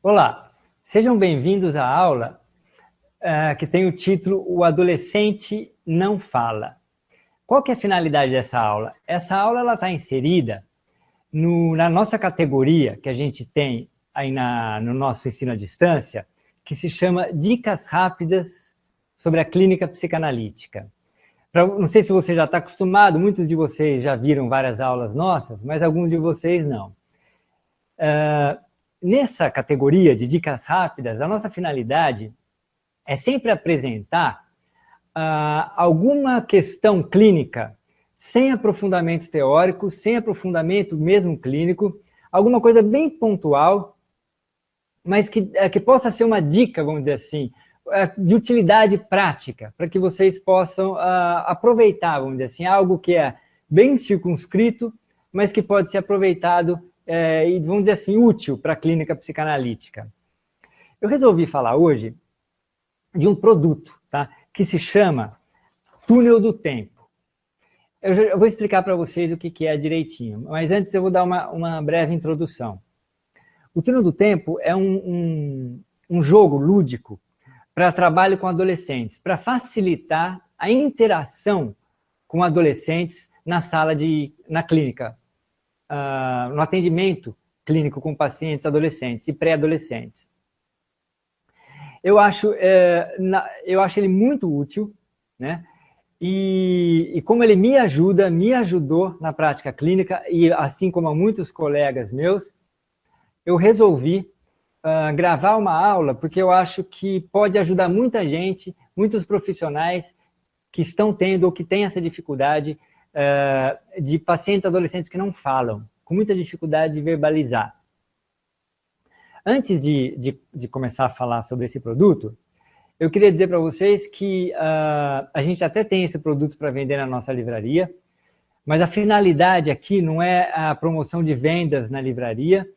Olá, sejam bem-vindos à aula que tem o título O Adolescente Não Fala. Qual que é a finalidade dessa aula? Essa aula está inserida na nossa categoria que a gente tem aí no nosso ensino à distância, que se chama Dicas Rápidas sobre a Clínica Psicanalítica. Não sei se você já está acostumado, muitos de vocês já viram várias aulas nossas, mas alguns de vocês não. Nessa categoria de dicas rápidas, a nossa finalidade é sempre apresentar alguma questão clínica sem aprofundamento teórico, sem aprofundamento mesmo clínico, alguma coisa bem pontual, mas que possa ser uma dica, vamos dizer assim, de utilidade prática, para que vocês possam aproveitar, vamos dizer assim, algo que é bem circunscrito, mas que pode ser aproveitado e, vamos dizer assim, útil para a clínica psicanalítica. Eu resolvi falar hoje de um produto, tá? Que se chama Túnel do Tempo. Eu vou explicar para vocês o que é direitinho, mas antes eu vou dar uma breve introdução. O Túnel do Tempo é um jogo lúdico para trabalho com adolescentes, para facilitar a interação com adolescentes na clínica, no atendimento clínico com pacientes adolescentes e pré-adolescentes. Eu acho ele muito útil, né? E como ele me ajudou na prática clínica, e assim como a muitos colegas meus, eu resolvi gravar uma aula, porque eu acho que pode ajudar muita gente, muitos profissionais que estão tendo ou que têm essa dificuldade de pacientes adolescentes que não falam, com muita dificuldade de verbalizar. Antes de começar a falar sobre esse produto, eu queria dizer para vocês que a gente até tem esse produto para vender na nossa livraria, mas a finalidade aqui não é a promoção de vendas na livraria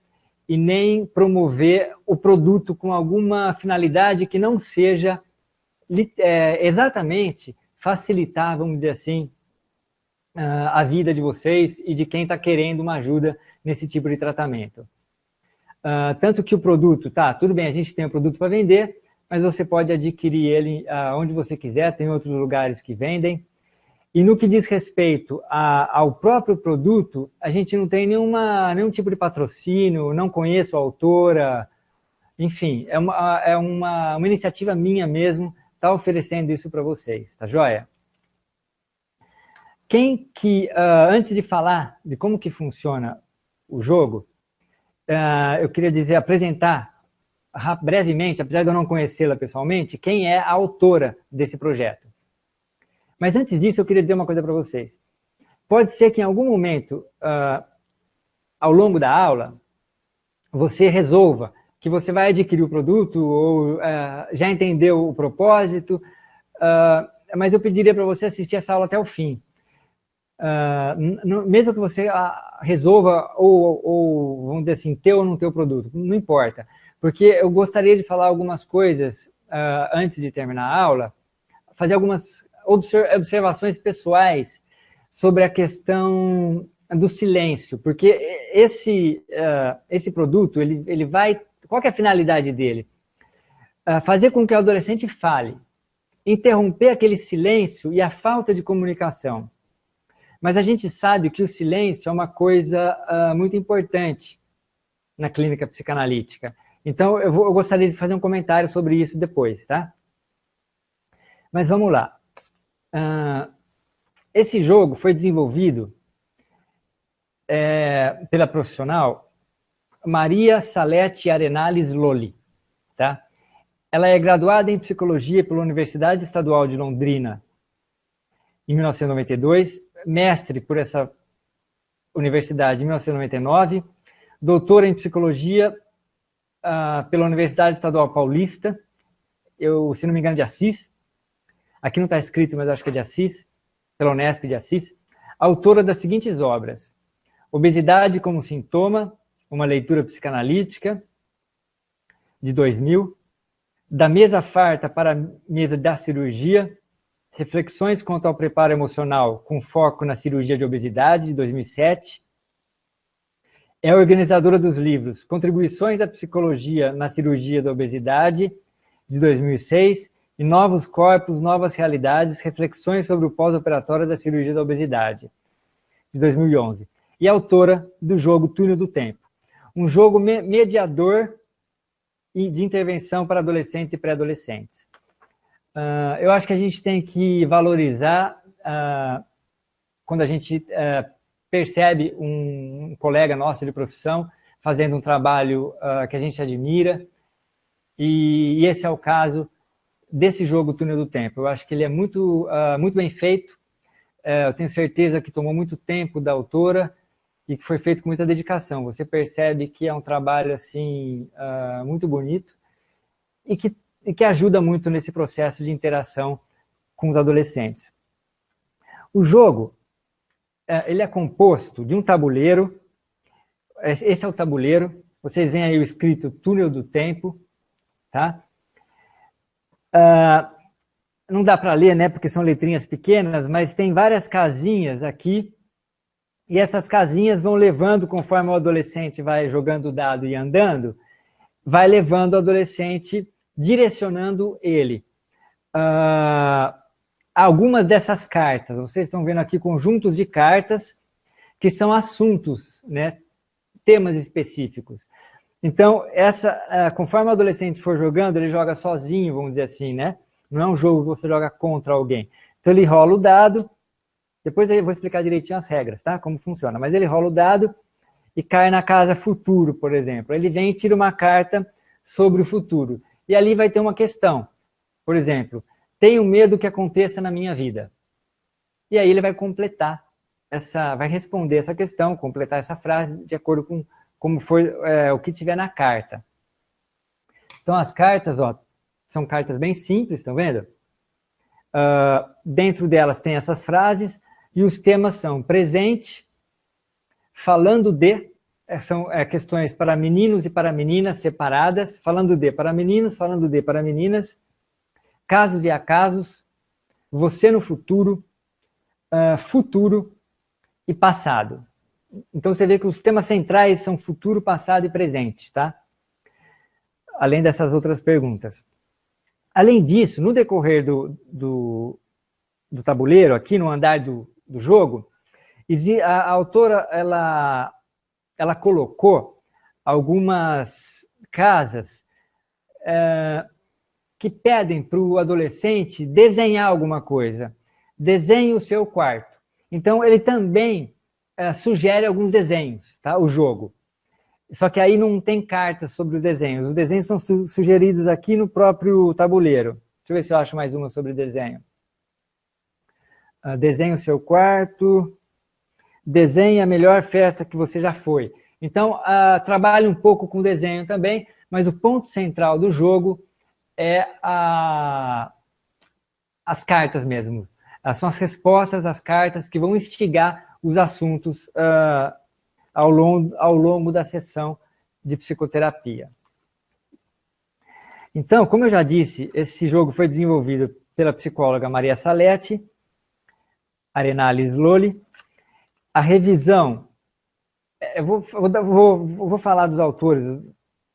e nem promover o produto com alguma finalidade que não seja exatamente facilitar, vamos dizer assim, a vida de vocês e de quem está querendo uma ajuda nesse tipo de tratamento. Tanto que o produto, tudo bem, a gente tem o produto para vender, mas você pode adquirir ele onde você quiser, tem outros lugares que vendem. E no que diz respeito ao próprio produto, a gente não tem nenhum tipo de patrocínio, não conheço a autora, enfim, é uma iniciativa minha mesmo, está oferecendo isso para vocês, tá joia? Antes de falar de como que funciona o jogo, eu queria apresentar brevemente, apesar de eu não conhecê-la pessoalmente, quem é a autora desse projeto. Mas antes disso, eu queria dizer uma coisa para vocês. Pode ser que em algum momento, ao longo da aula, você resolva que você vai adquirir o produto ou já entendeu o propósito, mas eu pediria para você assistir essa aula até o fim. Mesmo que você resolva ou, vamos dizer assim, ter ou não ter o produto, não importa. Porque eu gostaria de falar algumas coisas antes de terminar a aula, fazer algumas observações pessoais sobre a questão do silêncio, porque esse produto, ele vai... Qual que é a finalidade dele? Fazer com que o adolescente fale, interromper aquele silêncio e a falta de comunicação. Mas a gente sabe que o silêncio é uma coisa muito importante na clínica psicanalítica. Então, eu gostaria de fazer um comentário sobre isso depois, tá? Mas vamos lá. Esse jogo foi desenvolvido pela profissional Maria Salete Arenales Lolli, tá? Ela é graduada em Psicologia pela Universidade Estadual de Londrina em 1992, mestre por essa universidade em 1999, doutora em Psicologia pela Universidade Estadual Paulista, se não me engano, de Assis. Aqui não está escrito, mas acho que é de Assis, pela Unesp de Assis. Autora das seguintes obras: Obesidade como Sintoma, uma leitura psicanalítica, de 2000. Da Mesa Farta para a Mesa da Cirurgia, Reflexões quanto ao preparo emocional com foco na cirurgia de obesidade, de 2007. É organizadora dos livros Contribuições da Psicologia na Cirurgia da Obesidade, de 2006, e Novos Corpos, Novas Realidades, Reflexões sobre o Pós-Operatório da Cirurgia da Obesidade, de 2011. E autora do jogo Túnel do Tempo, um jogo mediador de intervenção para adolescentes e pré-adolescentes. Eu acho que a gente tem que valorizar quando a gente percebe um colega nosso de profissão fazendo um trabalho que a gente admira, e esse é o caso desse jogo Túnel do Tempo. Eu acho que ele é muito bem feito, eu tenho certeza que tomou muito tempo da autora e que foi feito com muita dedicação. Você percebe que é um trabalho assim, muito bonito e que ajuda muito nesse processo de interação com os adolescentes. O jogo, ele é composto de um tabuleiro. Esse é o tabuleiro. Vocês veem aí o escrito Túnel do Tempo. Tá? Não dá para ler, né, porque são letrinhas pequenas, mas tem várias casinhas aqui. E essas casinhas vão levando, conforme o adolescente vai jogando o dado e andando, vai levando o adolescente, direcionando ele. Algumas dessas cartas, vocês estão vendo aqui conjuntos de cartas, que são assuntos, né, temas específicos. Então, conforme o adolescente for jogando, ele joga sozinho, vamos dizer assim, né? Não é um jogo que você joga contra alguém. Então, ele rola o dado, depois eu vou explicar direitinho as regras, tá? Como funciona. Mas ele rola o dado e cai na casa futuro, por exemplo. Ele vem e tira uma carta sobre o futuro. E ali vai ter uma questão. Por exemplo, tenho medo que aconteça na minha vida. E aí ele vai completar vai responder essa questão, completar essa frase de acordo com como foi o que tiver na carta. Então as cartas, ó, são cartas bem simples, estão vendo? Dentro delas tem essas frases e os temas são presente, falando de, são questões para meninos e para meninas separadas, falando de para meninos, falando de para meninas, casos e acasos, você no futuro, futuro e passado. Então você vê que os temas centrais são futuro, passado e presente, tá? Além dessas outras perguntas. Além disso, no decorrer do tabuleiro, aqui no andar do jogo, a autora ela colocou algumas casas que pedem para o adolescente desenhar alguma coisa. Desenhe o seu quarto. Então, ele também sugere alguns desenhos, tá? O jogo. Só que aí não tem cartas sobre os desenhos. Os desenhos são sugeridos aqui no próprio tabuleiro. Deixa eu ver se eu acho mais uma sobre desenho. Desenhe o seu quarto. Desenhe a melhor festa que você já foi. Então, trabalhe um pouco com desenho também, mas o ponto central do jogo é as cartas mesmo. São as respostas às cartas que vão instigar os assuntos ao longo da sessão de psicoterapia. Então, como eu já disse, esse jogo foi desenvolvido pela psicóloga Maria Saletti, Arenales Lolli. A revisão, eu vou falar dos autores,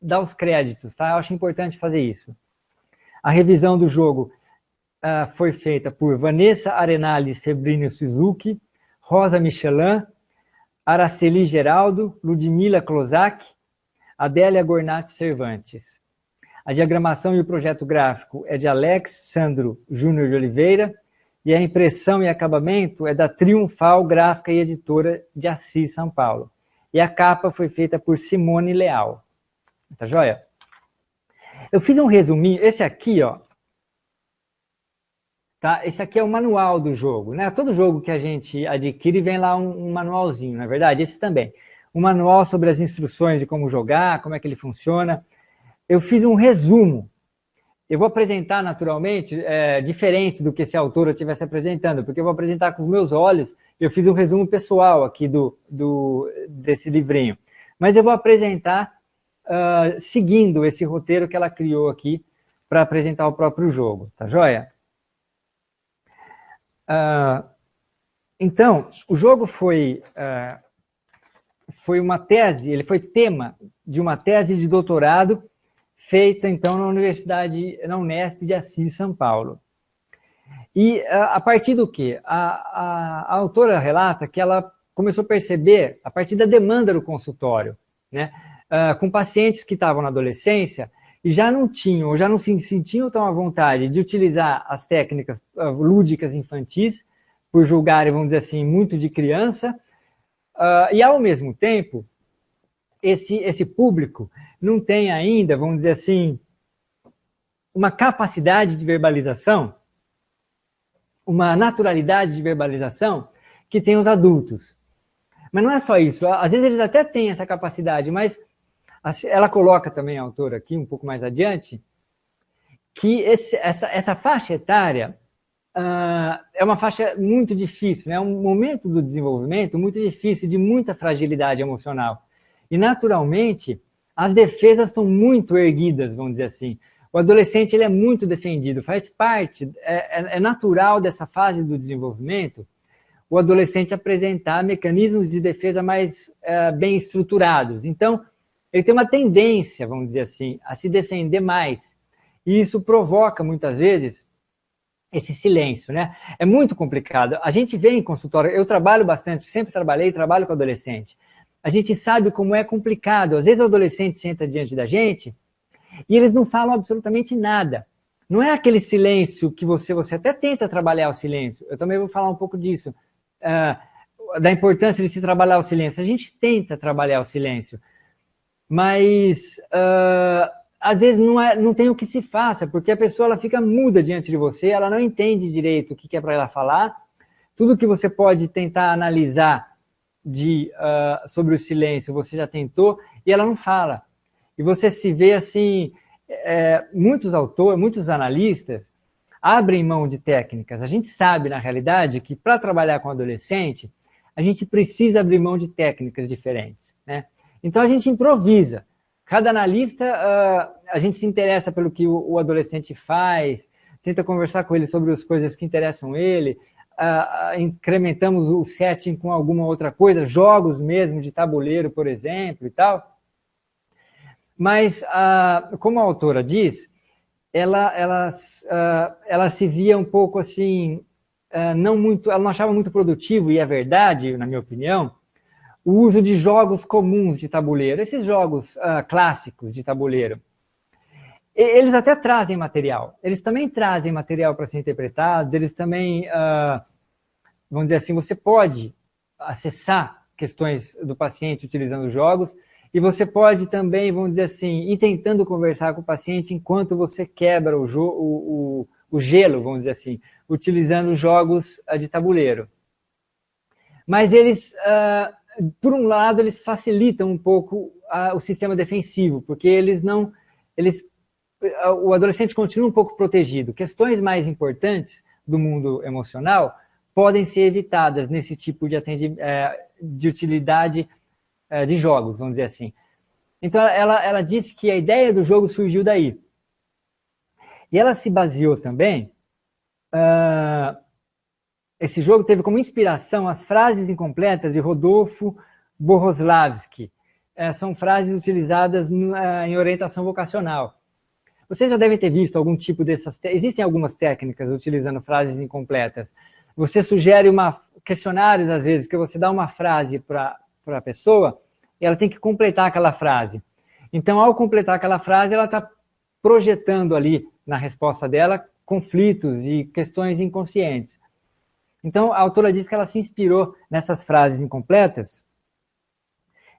dar os créditos, tá? Eu acho importante fazer isso. A revisão do jogo foi feita por Vanessa Arenales Febrini Suzuki, Rosa Michelin, Araceli Geraldo, Ludmila Klozak, Adélia Gornati Cervantes. A diagramação e o projeto gráfico é de Alex Sandro Júnior de Oliveira e a impressão e acabamento é da Triunfal Gráfica e Editora de Assis, São Paulo. E a capa foi feita por Simone Leal. Tá joia? Eu fiz um resuminho, esse aqui, ó. Tá? Esse aqui é o manual do jogo, né? Todo jogo que a gente adquire vem lá um manualzinho, não é verdade? Esse também. Um manual sobre as instruções de como jogar, como é que ele funciona. Eu fiz um resumo. Eu vou apresentar naturalmente diferente do que se a autora estivesse apresentando, porque eu vou apresentar com os meus olhos. Eu fiz um resumo pessoal aqui desse livrinho. Mas eu vou apresentar seguindo esse roteiro que ela criou aqui para apresentar o próprio jogo, tá joia? Então, o jogo foi foi uma tese, ele foi tema de uma tese de doutorado feita, então, na Unesp de Assis, São Paulo. E a partir do quê? A autora relata que ela começou a perceber, a partir da demanda do consultório, né, com pacientes que estavam na adolescência e já não tinham, ou já não se sentiam tão à vontade de utilizar as técnicas lúdicas infantis, por julgarem, vamos dizer assim, muito de criança, e ao mesmo tempo, esse público não tem ainda, vamos dizer assim, uma capacidade de verbalização, uma naturalidade de verbalização que tem os adultos. Mas não é só isso, às vezes eles até têm essa capacidade, mas ela coloca também, a autora aqui, um pouco mais adiante, que essa faixa etária é uma faixa muito difícil, né? É um momento do desenvolvimento muito difícil, de muita fragilidade emocional. E, naturalmente, as defesas estão muito erguidas, vamos dizer assim. O adolescente ele é muito defendido, faz parte, é natural dessa fase do desenvolvimento o adolescente apresentar mecanismos de defesa mais bem estruturados. Então, ele tem uma tendência, vamos dizer assim, a se defender mais. E isso provoca, muitas vezes, esse silêncio, né? É muito complicado. A gente vê em consultório, eu trabalho bastante, sempre trabalho com adolescente. A gente sabe como é complicado. Às vezes o adolescente senta diante da gente e eles não falam absolutamente nada. Não é aquele silêncio que você até tenta trabalhar o silêncio. Eu também vou falar um pouco disso, da importância de se trabalhar o silêncio. A gente tenta trabalhar o silêncio, mas às vezes não tem o que se faça, porque a pessoa ela fica muda diante de você, ela não entende direito o que é para ela falar. Tudo que você pode tentar analisar sobre o silêncio, você já tentou, e ela não fala. E você se vê assim, muitos autores, muitos analistas abrem mão de técnicas. A gente sabe, na realidade, que para trabalhar com adolescente, a gente precisa abrir mão de técnicas diferentes, né? Então a gente improvisa. Cada analista, a gente se interessa pelo que o adolescente faz, tenta conversar com ele sobre as coisas que interessam ele, incrementamos o setting com alguma outra coisa, jogos mesmo de tabuleiro, por exemplo, e tal. Mas, como a autora diz, ela se via um pouco assim, ela não achava muito produtivo, e é verdade, na minha opinião, o uso de jogos comuns de tabuleiro, esses jogos clássicos de tabuleiro. Eles até trazem material, eles também trazem material para ser interpretado, eles também, vamos dizer assim, você pode acessar questões do paciente utilizando jogos, e você pode também, vamos dizer assim, ir tentando conversar com o paciente enquanto você quebra o gelo, vamos dizer assim, utilizando jogos de tabuleiro. Mas eles, por um lado, eles facilitam um pouco o sistema defensivo, porque o adolescente continua um pouco protegido. Questões mais importantes do mundo emocional podem ser evitadas nesse tipo de utilidade de jogos, vamos dizer assim. Então, ela disse que a ideia do jogo surgiu daí. E ela se baseou também... esse jogo teve como inspiração as frases incompletas de Rodolfo Boroslavski. São frases utilizadas em orientação vocacional. Vocês já devem ter visto algum tipo dessas... Existem algumas técnicas utilizando frases incompletas. Você sugere questionários, às vezes, que você dá uma frase para a pessoa e ela tem que completar aquela frase. Então, ao completar aquela frase, ela está projetando ali, na resposta dela, conflitos e questões inconscientes. Então, a autora diz que ela se inspirou nessas frases incompletas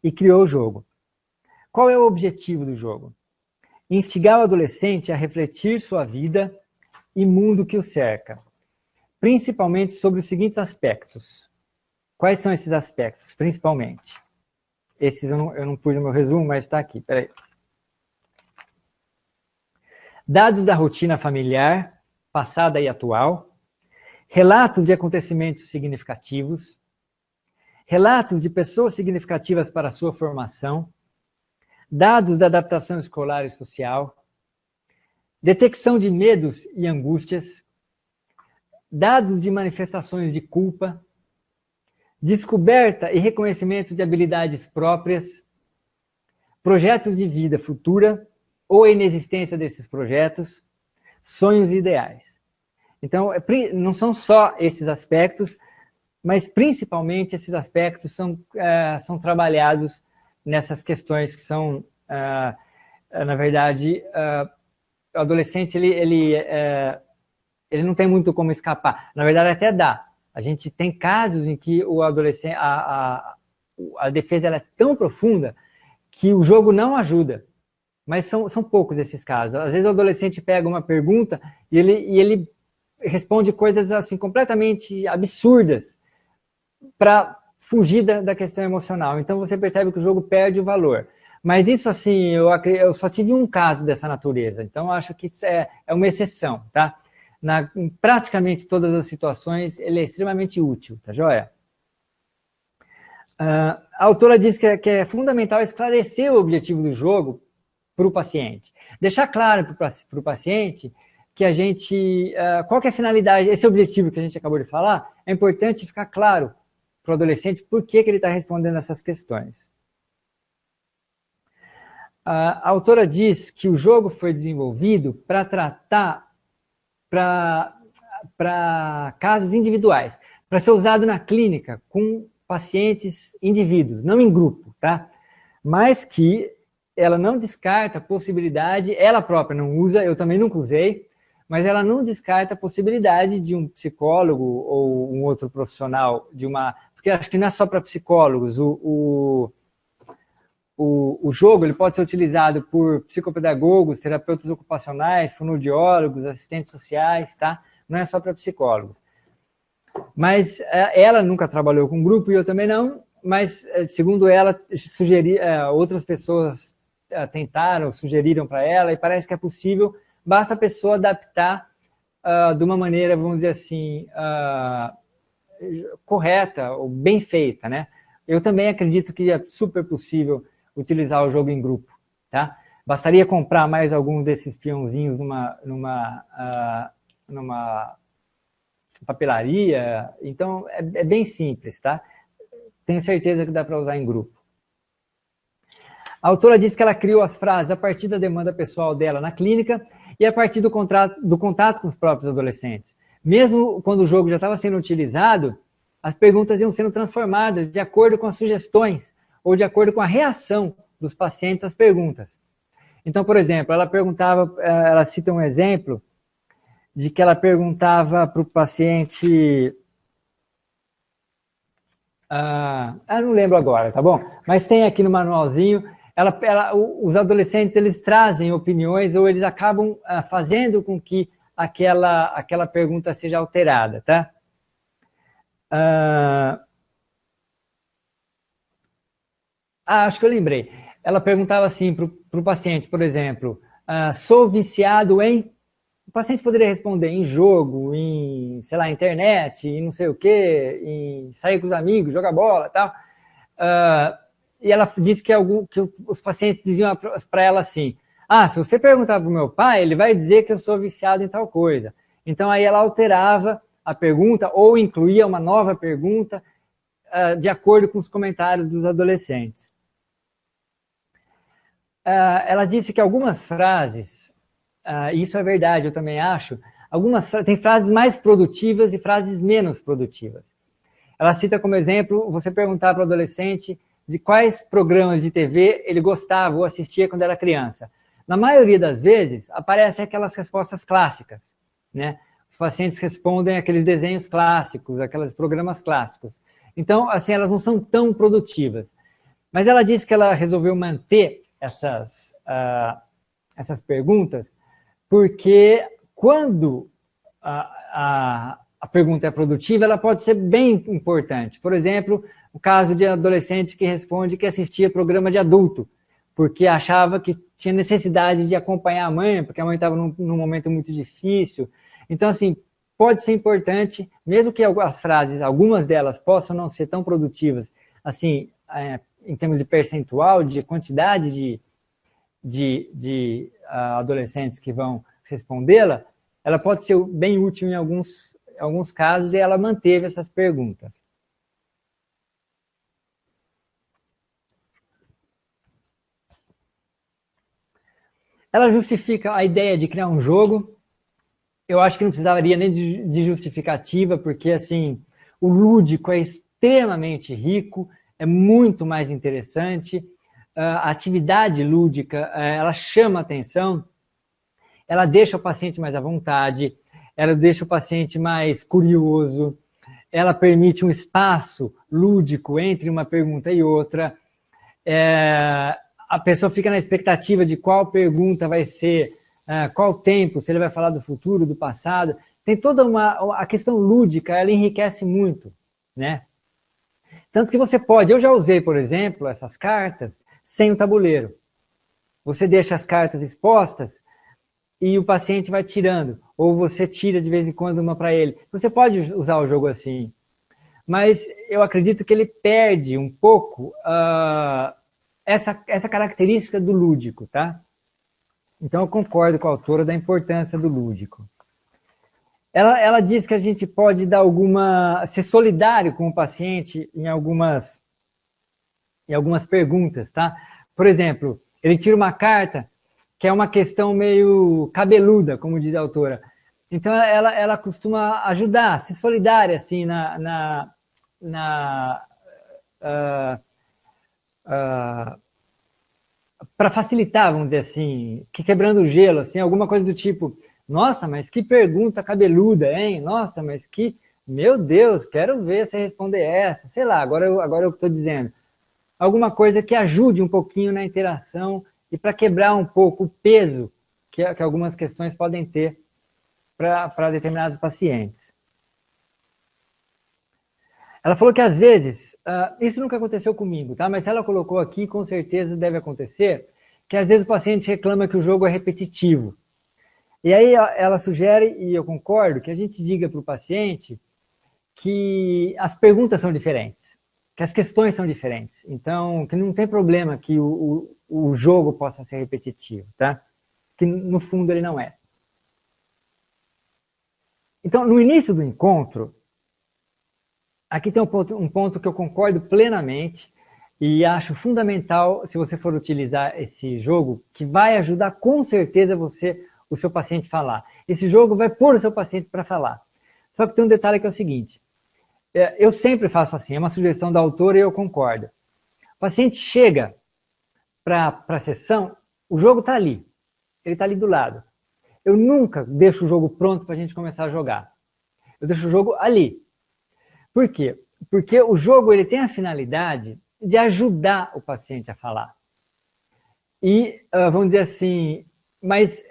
e criou o jogo. Qual é o objetivo do jogo? Instigar o adolescente a refletir sua vida e mundo que o cerca, principalmente sobre os seguintes aspectos. Quais são esses aspectos, principalmente? Esses eu não pus no meu resumo, mas está aqui, peraí. Dados da rotina familiar, passada e atual, relatos de acontecimentos significativos, relatos de pessoas significativas para a sua formação, dados da adaptação escolar e social, detecção de medos e angústias, dados de manifestações de culpa, descoberta e reconhecimento de habilidades próprias, projetos de vida futura ou a inexistência desses projetos, sonhos e ideais. Então, não são só esses aspectos, mas principalmente esses aspectos são trabalhados nessas questões que são, na verdade, o adolescente ele não tem muito como escapar. Na verdade, até dá. A gente tem casos em que o adolescente, a defesa ela é tão profunda que o jogo não ajuda. Mas são poucos esses casos. Às vezes o adolescente pega uma pergunta e ele responde coisas assim completamente absurdas para fugir da questão emocional. Então você percebe que o jogo perde o valor. Mas isso assim, eu só tive um caso dessa natureza. Então eu acho que isso é uma exceção, tá? Em praticamente todas as situações, ele é extremamente útil, tá joia? A autora diz que é fundamental esclarecer o objetivo do jogo para o paciente. Deixar claro para o paciente que a gente... qual que é a finalidade, esse objetivo que a gente acabou de falar, é importante ficar claro para o adolescente por que ele está respondendo essas questões. A autora diz que o jogo foi desenvolvido para tratar para casos individuais, para ser usado na clínica com pacientes indivíduos, não em grupo, tá? Mas que ela não descarta a possibilidade, ela própria não usa, eu também nunca usei, mas ela não descarta a possibilidade de um psicólogo ou um outro profissional porque acho que não é só para psicólogos, o jogo ele pode ser utilizado por psicopedagogos, terapeutas ocupacionais, fonoaudiólogos, assistentes sociais, tá? Não é só para psicólogos. Mas ela nunca trabalhou com grupo e eu também não, mas segundo ela, outras pessoas tentaram, sugeriram para ela e parece que é possível, basta a pessoa adaptar de uma maneira, vamos dizer assim, correta ou bem feita, né? Eu também acredito que é super possível utilizar o jogo em grupo, tá? Bastaria comprar mais algum desses peãozinhos numa papelaria, então é bem simples, tá? Tenho certeza que dá para usar em grupo. A autora diz que ela criou as frases a partir da demanda pessoal dela na clínica e a partir do contato com os próprios adolescentes. Mesmo quando o jogo já estava sendo utilizado, as perguntas iam sendo transformadas de acordo com as sugestões ou de acordo com a reação dos pacientes às perguntas. Então, por exemplo, ela cita um exemplo de que ela perguntava para o paciente... não lembro agora, tá bom? Mas tem aqui no manualzinho, os adolescentes eles trazem opiniões ou eles acabam fazendo com que aquela pergunta seja alterada, tá? Acho que eu lembrei. Ela perguntava assim para o paciente, por exemplo, sou viciado em... O paciente poderia responder em jogo, em, sei lá, internet, em não sei o quê, em sair com os amigos, jogar bola e tal. E ela disse que os pacientes diziam para ela assim, se você perguntar para o meu pai, ele vai dizer que eu sou viciado em tal coisa. Então aí ela alterava a pergunta ou incluía uma nova pergunta de acordo com os comentários dos adolescentes. Ela disse que algumas frases... isso é verdade, eu também acho. Tem frases mais produtivas e frases menos produtivas. Ela cita como exemplo, você perguntar para o adolescente de quais programas de TV ele gostava ou assistia quando era criança. Na maioria das vezes, aparecem aquelas respostas clássicas, né? Os pacientes respondem aqueles desenhos clássicos, aqueles programas clássicos. Então, assim, elas não são tão produtivas. Mas ela disse que ela resolveu manter essas perguntas porque quando a pergunta é produtiva, ela pode ser bem importante. Por exemplo, o caso de adolescente que responde que assistia programa de adulto, porque achava que tinha necessidade de acompanhar a mãe, porque a mãe estava num momento muito difícil. Então, assim, pode ser importante, mesmo que as frases, algumas delas possam não ser tão produtivas, assim, em termos de percentual, de quantidade de adolescentes que vão respondê-la, ela pode ser bem útil em alguns casos e ela manteve essas perguntas. Ela justifica a ideia de criar um jogo. Eu acho que não precisaria nem de justificativa, porque assim, o lúdico é extremamente rico, é muito mais interessante. A atividade lúdica, ela chama atenção, ela deixa o paciente mais à vontade, ela deixa o paciente mais curioso, ela permite um espaço lúdico entre uma pergunta e outra. A pessoa fica na expectativa de qual pergunta vai ser, qual tempo, se ele vai falar do futuro, do passado. Tem toda a questão lúdica, ela enriquece muito, né? Tanto que você pode, eu já usei, por exemplo, essas cartas sem o tabuleiro. Você deixa as cartas expostas e o paciente vai tirando, ou você tira de vez em quando uma para ele. Você pode usar o jogo assim, mas eu acredito que ele perde um pouco essa característica do lúdico, tá? Então eu concordo com a autora da importância do lúdico. Ela diz que a gente pode dar ser solidário com o paciente em algumas perguntas, tá? Por exemplo, ele tira uma carta que é uma questão meio cabeluda, como diz a autora. Então ela costuma ajudar, ser solidária assim para facilitar, vamos dizer assim, quebrando o gelo, assim, alguma coisa do tipo, nossa, mas que pergunta cabeluda, hein? Nossa, mas que, meu Deus, quero ver você responder essa, sei lá, agora eu estou dizendo. Alguma coisa que ajude um pouquinho na interação e para quebrar um pouco o peso que algumas questões podem ter para determinados pacientes. Ela falou que às vezes, isso nunca aconteceu comigo, tá? Mas ela colocou aqui, com certeza deve acontecer, que às vezes o paciente reclama que o jogo é repetitivo. E aí ela sugere, e eu concordo, que a gente diga para o paciente que as perguntas são diferentes, que as questões são diferentes. Então, que não tem problema que o jogo possa ser repetitivo, tá? Que no fundo ele não é. Então, no início do encontro, aqui tem um ponto que eu concordo plenamente e acho fundamental, se você for utilizar esse jogo, que vai ajudar com certeza o seu paciente a falar. Esse jogo vai pôr o seu paciente para falar. Só que tem um detalhe que é o seguinte, eu sempre faço assim, é uma sugestão da autora e eu concordo. O paciente chega para a sessão, o jogo está ali, ele está ali do lado. Eu nunca deixo o jogo pronto para a gente começar a jogar. Eu deixo o jogo ali. Por quê? Porque o jogo ele tem a finalidade de ajudar o paciente a falar. E, vamos dizer assim, mas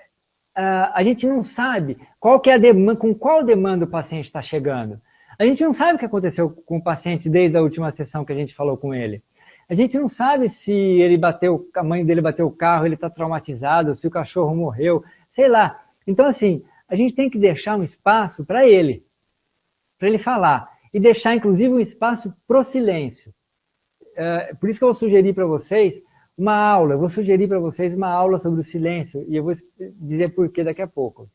a gente não sabe qual que é a demanda, com qual demanda o paciente está chegando. A gente não sabe o que aconteceu com o paciente desde a última sessão que a gente falou com ele. A gente não sabe se a mãe dele bateu o carro, ele está traumatizado, se o cachorro morreu, sei lá. Então, assim, a gente tem que deixar um espaço para ele falar. E deixar, inclusive, um espaço para o silêncio. Por isso que eu vou sugerir para vocês uma aula. Eu vou sugerir para vocês uma aula sobre o silêncio e eu vou dizer por que daqui a pouco.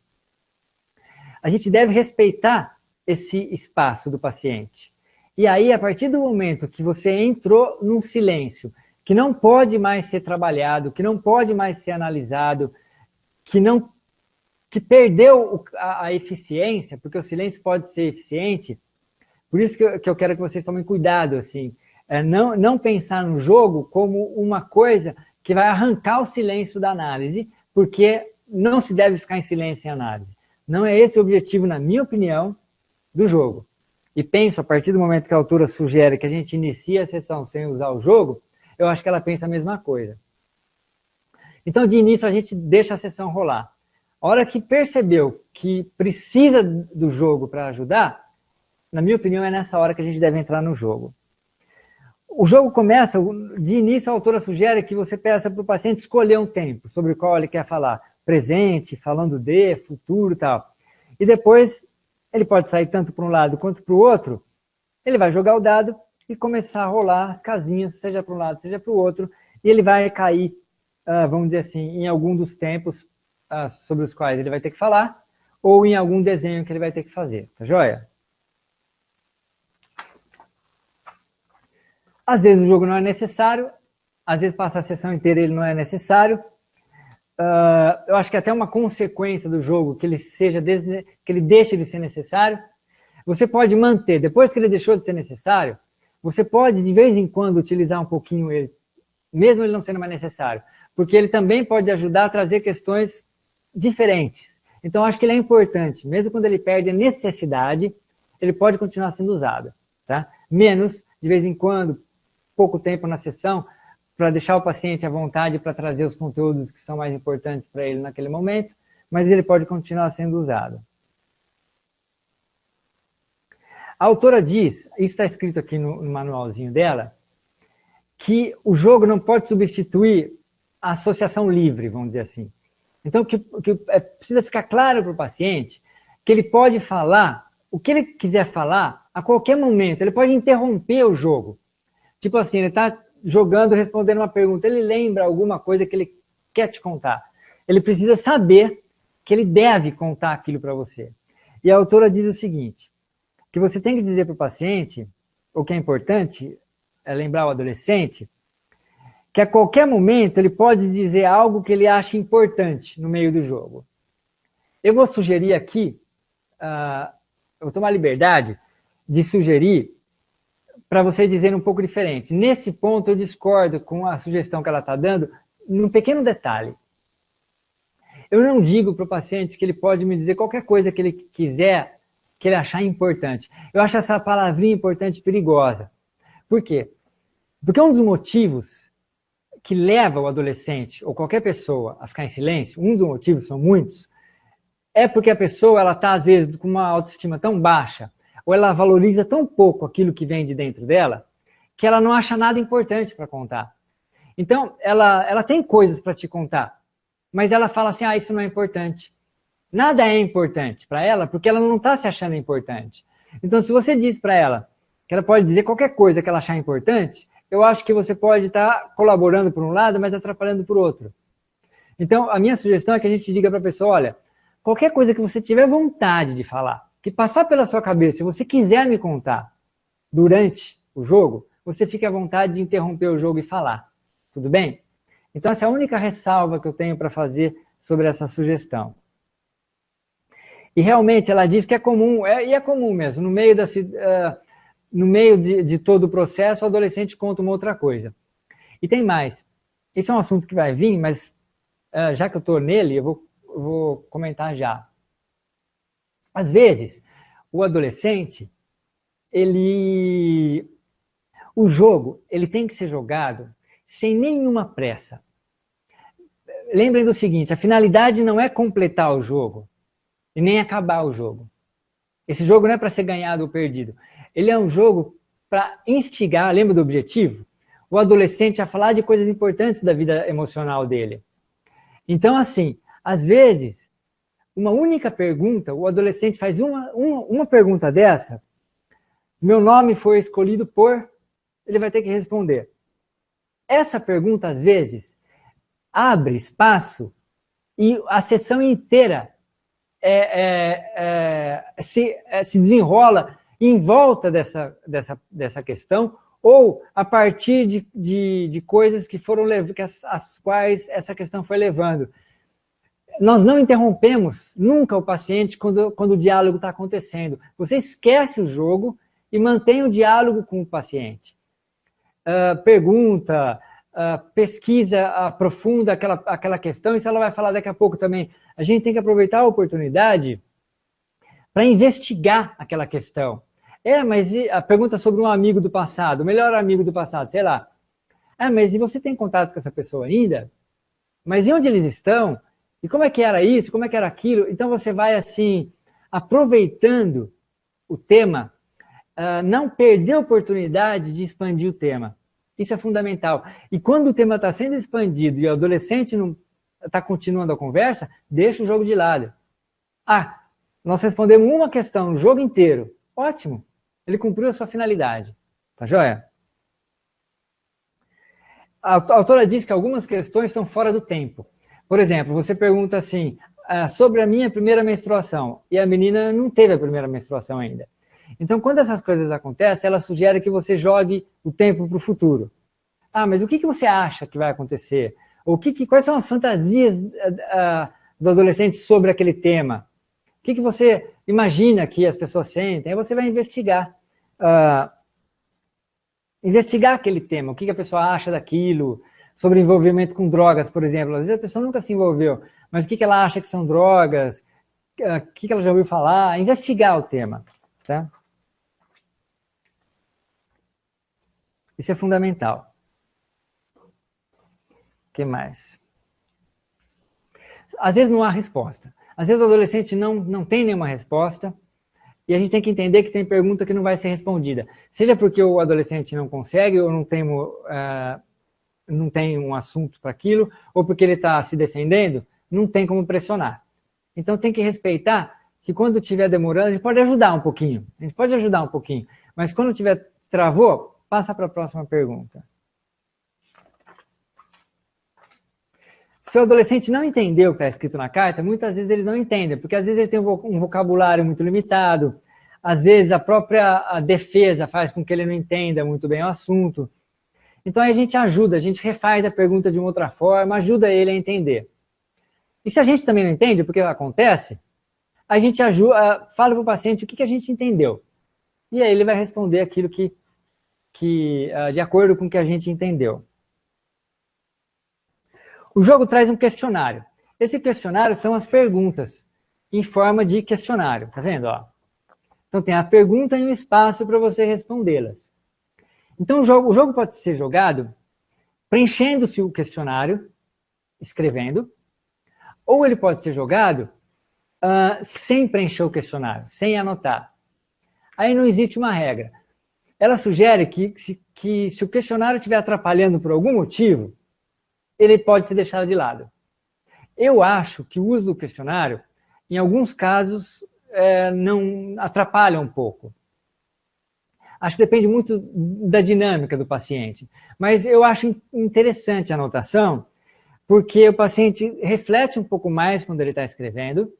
A gente deve respeitar esse espaço do paciente. E aí, a partir do momento que você entrou num silêncio, que não pode mais ser trabalhado, que não pode mais ser analisado, que perdeu a eficiência, porque o silêncio pode ser eficiente, por isso que eu quero que vocês tomem cuidado, assim, não pensar no jogo como uma coisa que vai arrancar o silêncio da análise, porque não se deve ficar em silêncio em análise. Não é esse o objetivo, na minha opinião, do jogo. E penso, a partir do momento que a autora sugere que a gente inicie a sessão sem usar o jogo, eu acho que ela pensa a mesma coisa. Então, de início, a gente deixa a sessão rolar. A hora que percebeu que precisa do jogo para ajudar, na minha opinião, é nessa hora que a gente deve entrar no jogo. O jogo começa, de início a autora sugere que você peça para o paciente escolher um tempo sobre o qual ele quer falar. Presente, falando de, futuro e tal. E depois, ele pode sair tanto para um lado quanto para o outro, ele vai jogar o dado e começar a rolar as casinhas, seja para um lado, seja para o outro, e ele vai cair, vamos dizer assim, em algum dos tempos sobre os quais ele vai ter que falar, ou em algum desenho que ele vai ter que fazer. Tá joia? Às vezes o jogo não é necessário, às vezes passar a sessão inteira ele não é necessário. eu acho que até uma consequência do jogo, que ele deixe de ser necessário. Você pode manter, depois que ele deixou de ser necessário, você pode de vez em quando utilizar um pouquinho ele, mesmo ele não sendo mais necessário, porque ele também pode ajudar a trazer questões diferentes. Então, acho que ele é importante, mesmo quando ele perde a necessidade, ele pode continuar sendo usado, tá? Menos, de vez em quando, pouco tempo na sessão, para deixar o paciente à vontade para trazer os conteúdos que são mais importantes para ele naquele momento, mas ele pode continuar sendo usado. A autora diz, isso está escrito aqui no manualzinho dela, que o jogo não pode substituir a associação livre, vamos dizer assim. Então, precisa ficar claro para o paciente que ele pode falar o que ele quiser falar a qualquer momento. Ele pode interromper o jogo. Tipo assim, ele está jogando, respondendo uma pergunta, ele lembra alguma coisa que ele quer te contar. Ele precisa saber que ele deve contar aquilo para você. E a autora diz o seguinte, que você tem que dizer para o paciente, o que é importante, é lembrar o adolescente, que a qualquer momento ele pode dizer algo que ele acha importante no meio do jogo. Eu vou sugerir aqui, eu vou tomar a liberdade de sugerir para você dizer um pouco diferente. Nesse ponto eu discordo com a sugestão que ela está dando, num pequeno detalhe. Eu não digo para o paciente que ele pode me dizer qualquer coisa que ele quiser, que ele achar importante. Eu acho essa palavrinha importante perigosa. Por quê? Porque um dos motivos que leva o adolescente ou qualquer pessoa a ficar em silêncio, um dos motivos, são muitos, é porque a pessoa está, às vezes, com uma autoestima tão baixa, ou ela valoriza tão pouco aquilo que vem de dentro dela, que ela não acha nada importante para contar. Então, ela tem coisas para te contar, mas ela fala assim, isso não é importante. Nada é importante para ela, porque ela não está se achando importante. Então, se você diz para ela que ela pode dizer qualquer coisa que ela achar importante, eu acho que você pode estar colaborando por um lado, mas atrapalhando por outro. Então, a minha sugestão é que a gente diga para a pessoa, olha, qualquer coisa que você tiver vontade de falar, que passar pela sua cabeça, se você quiser me contar durante o jogo, você fica à vontade de interromper o jogo e falar. Tudo bem? Então, essa é a única ressalva que eu tenho para fazer sobre essa sugestão. E realmente ela diz que é comum, e é comum mesmo, no meio de todo o processo, o adolescente conta uma outra coisa. E tem mais. Esse é um assunto que vai vir, mas já que eu estou nele, eu vou comentar já. Às vezes, o adolescente, o jogo, ele tem que ser jogado sem nenhuma pressa. Lembrem do seguinte, a finalidade não é completar o jogo e nem acabar o jogo. Esse jogo não é para ser ganhado ou perdido. Ele é um jogo para instigar, lembra do objetivo? O adolescente a falar de coisas importantes da vida emocional dele. Então, assim, às vezes, uma única pergunta, o adolescente faz uma pergunta dessa, meu nome foi escolhido por, ele vai ter que responder. Essa pergunta, às vezes, abre espaço e a sessão inteira se desenrola em volta dessa questão ou a partir de coisas que foram as quais essa questão foi levando. Nós não interrompemos nunca o paciente quando o diálogo está acontecendo. Você esquece o jogo e mantém o diálogo com o paciente. Pergunta, pesquisa, aprofunda aquela questão, isso ela vai falar daqui a pouco também. A gente tem que aproveitar a oportunidade para investigar aquela questão. Mas a pergunta sobre um amigo do passado, o melhor amigo do passado, sei lá. Mas e você tem contato com essa pessoa ainda? Mas e onde eles estão? E como é que era isso? Como é que era aquilo? Então você vai, assim, aproveitando o tema, não perder a oportunidade de expandir o tema. Isso é fundamental. E quando o tema está sendo expandido e o adolescente não está continuando a conversa, deixa o jogo de lado. Nós respondemos uma questão no jogo inteiro. Ótimo. Ele cumpriu a sua finalidade. Tá joia? A autora diz que algumas questões estão fora do tempo. Por exemplo, você pergunta assim, sobre a minha primeira menstruação, e a menina não teve a primeira menstruação ainda. Então, quando essas coisas acontecem, ela sugere que você jogue o tempo para o futuro. Mas o que você acha que vai acontecer? Quais são as fantasias do adolescente sobre aquele tema? O que você imagina que as pessoas sentem? Aí você vai investigar. Investigar aquele tema, o que a pessoa acha daquilo, sobre envolvimento com drogas, por exemplo. Às vezes a pessoa nunca se envolveu, mas o que ela acha que são drogas, o que ela já ouviu falar, investigar o tema. Tá? Isso é fundamental. O que mais? Às vezes não há resposta. Às vezes o adolescente não tem nenhuma resposta, e a gente tem que entender que tem pergunta que não vai ser respondida. Seja porque o adolescente não consegue, ou não tem um assunto para aquilo, ou porque ele está se defendendo, não tem como pressionar. Então tem que respeitar que quando estiver demorando, a gente pode ajudar um pouquinho. A gente pode ajudar um pouquinho. Mas quando tiver travou, passa para a próxima pergunta. Se o adolescente não entendeu o que está escrito na carta, muitas vezes eles não entendem, porque às vezes ele tem um vocabulário muito limitado, às vezes a própria defesa faz com que ele não entenda muito bem o assunto. Então a gente ajuda, a gente refaz a pergunta de uma outra forma, ajuda ele a entender. E se a gente também não entende, porque acontece, a gente ajuda, fala para o paciente o que a gente entendeu. E aí ele vai responder aquilo que de acordo com o que a gente entendeu. O jogo traz um questionário. Esse questionário são as perguntas em forma de questionário, tá vendo? Ó? Então tem a pergunta e um espaço para você respondê-las. Então o jogo pode ser jogado preenchendo-se o questionário, escrevendo, ou ele pode ser jogado sem preencher o questionário, sem anotar. Aí não existe uma regra. Ela sugere que se o questionário estiver atrapalhando por algum motivo, ele pode ser deixado de lado. Eu acho que o uso do questionário, em alguns casos, não atrapalha um pouco. Acho que depende muito da dinâmica do paciente. Mas eu acho interessante a anotação, porque o paciente reflete um pouco mais quando ele está escrevendo,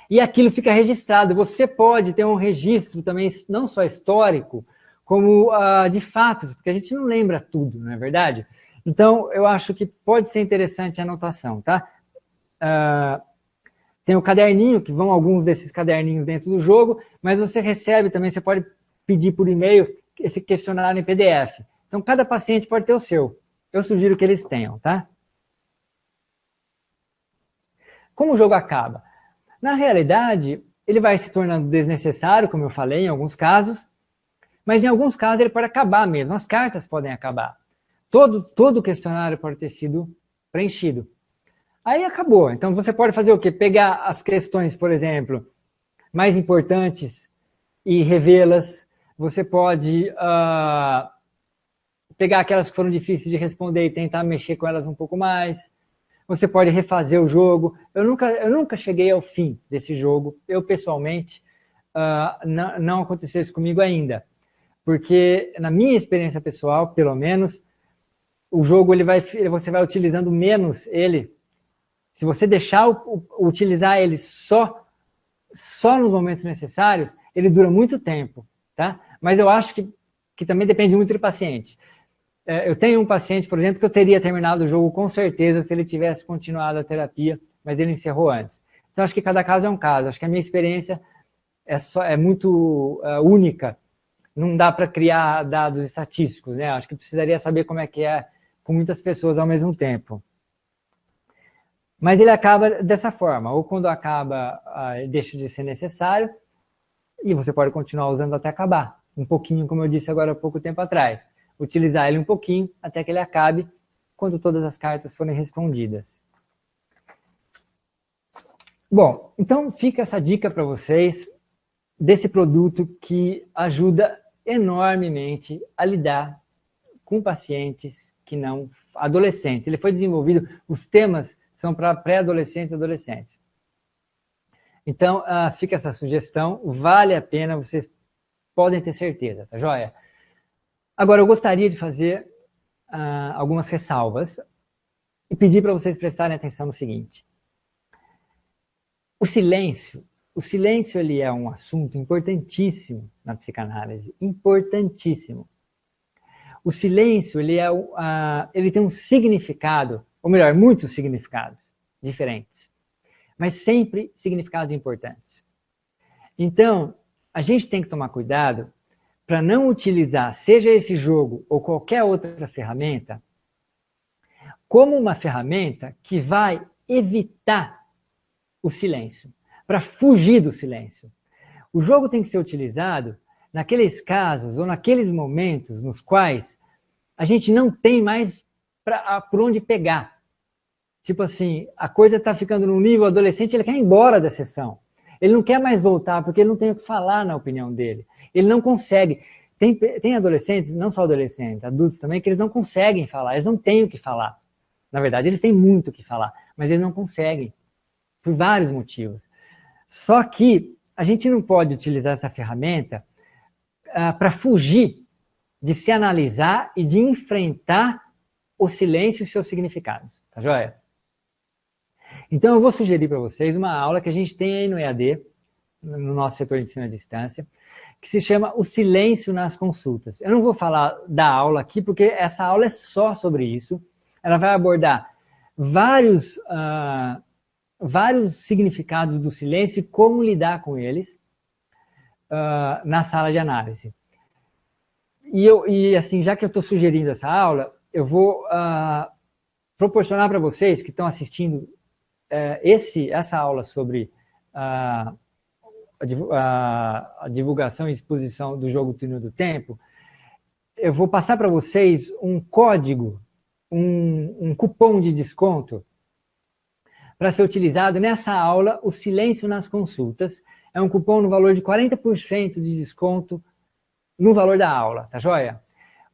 e aquilo fica registrado. Você pode ter um registro também, não só histórico, como de fatos, porque a gente não lembra tudo, não é verdade? Então, eu acho que pode ser interessante a anotação, tá? Tem o caderninho, que vão alguns desses caderninhos dentro do jogo, mas você recebe também, você pode pedir por e-mail esse questionário em PDF. Então, cada paciente pode ter o seu. Eu sugiro que eles tenham, tá? Como o jogo acaba? Na realidade, ele vai se tornando desnecessário, como eu falei, em alguns casos, mas em alguns casos ele pode acabar mesmo, as cartas podem acabar. Todo o questionário pode ter sido preenchido. Aí acabou. Então você pode fazer o quê? Pegar as questões, por exemplo, mais importantes e revê-las. Você pode pegar aquelas que foram difíceis de responder e tentar mexer com elas um pouco mais. Você pode refazer o jogo. Eu nunca cheguei ao fim desse jogo. Eu, pessoalmente, não aconteceu isso comigo ainda. Porque, na minha experiência pessoal, pelo menos, o jogo você vai utilizando menos ele. Se você deixar utilizar ele só nos momentos necessários, ele dura muito tempo, tá? Mas eu acho que também depende muito do paciente. Eu tenho um paciente, por exemplo, que eu teria terminado o jogo com certeza se ele tivesse continuado a terapia, mas ele encerrou antes. Então acho que cada caso é um caso. Acho que a minha experiência é muito única. Não dá para criar dados estatísticos, né? Acho que precisaria saber como é que é com muitas pessoas ao mesmo tempo. Mas ele acaba dessa forma, ou quando acaba, deixa de ser necessário, e você pode continuar usando até acabar. Um pouquinho, como eu disse agora há pouco tempo atrás. Utilizar ele um pouquinho até que ele acabe, quando todas as cartas forem respondidas. Bom, então fica essa dica para vocês desse produto que ajuda enormemente a lidar com pacientes que não... adolescentes. Ele foi desenvolvido, os temas são para pré-adolescentes e adolescentes. Então, fica essa sugestão, vale a pena, vocês podem ter certeza, tá joia? Agora, eu gostaria de fazer algumas ressalvas e pedir para vocês prestarem atenção no seguinte. O silêncio ele é um assunto importantíssimo na psicanálise, importantíssimo. O silêncio, ele tem um significado, ou melhor, muitos significados diferentes, mas sempre significados importantes. Então, a gente tem que tomar cuidado para não utilizar, seja esse jogo ou qualquer outra ferramenta, como uma ferramenta que vai evitar o silêncio, para fugir do silêncio. O jogo tem que ser utilizado naqueles casos ou naqueles momentos nos quais a gente não tem mais por onde pegar. Tipo assim, a coisa está ficando num nível adolescente, ele quer ir embora da sessão. Ele não quer mais voltar, porque ele não tem o que falar na opinião dele. Ele não consegue. Tem adolescentes, não só adolescentes, adultos também, que eles não conseguem falar, eles não têm o que falar. Na verdade, eles têm muito o que falar, mas eles não conseguem, por vários motivos. Só que a gente não pode utilizar essa ferramenta para fugir de se analisar e de enfrentar o silêncio e seus significados. Tá joia? Então eu vou sugerir para vocês uma aula que a gente tem aí no EAD, no nosso setor de ensino à distância, que se chama O Silêncio nas Consultas. Eu não vou falar da aula aqui, porque essa aula é só sobre isso. Ela vai abordar vários significados do silêncio e como lidar com eles na sala de análise. E assim, já que eu estou sugerindo essa aula, eu vou proporcionar para vocês que estão assistindo essa aula sobre a divulgação e exposição do jogo Túnel do Tempo, eu vou passar para vocês um código, um cupom de desconto para ser utilizado nessa aula, O Silêncio nas Consultas. É um cupom no valor de 40% de desconto no valor da aula, tá joia?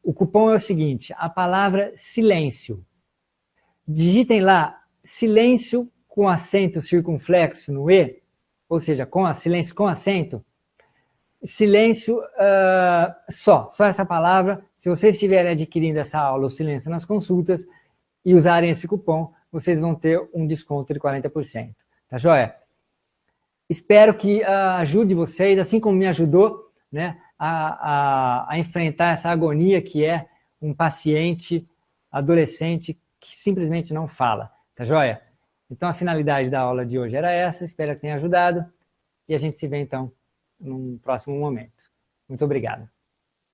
O cupom é o seguinte, a palavra silêncio. Digitem lá silêncio com acento circunflexo no E, ou seja, silêncio com acento, silêncio só essa palavra. Se vocês estiverem adquirindo essa aula, O Silêncio nas Consultas, e usarem esse cupom, vocês vão ter um desconto de 40%. Tá joia? Espero que ajude vocês, assim como me ajudou, né, a enfrentar essa agonia que é um paciente adolescente que simplesmente não fala. Tá joia? Então a finalidade da aula de hoje era essa, espero que tenha ajudado e a gente se vê então num próximo momento. Muito obrigado.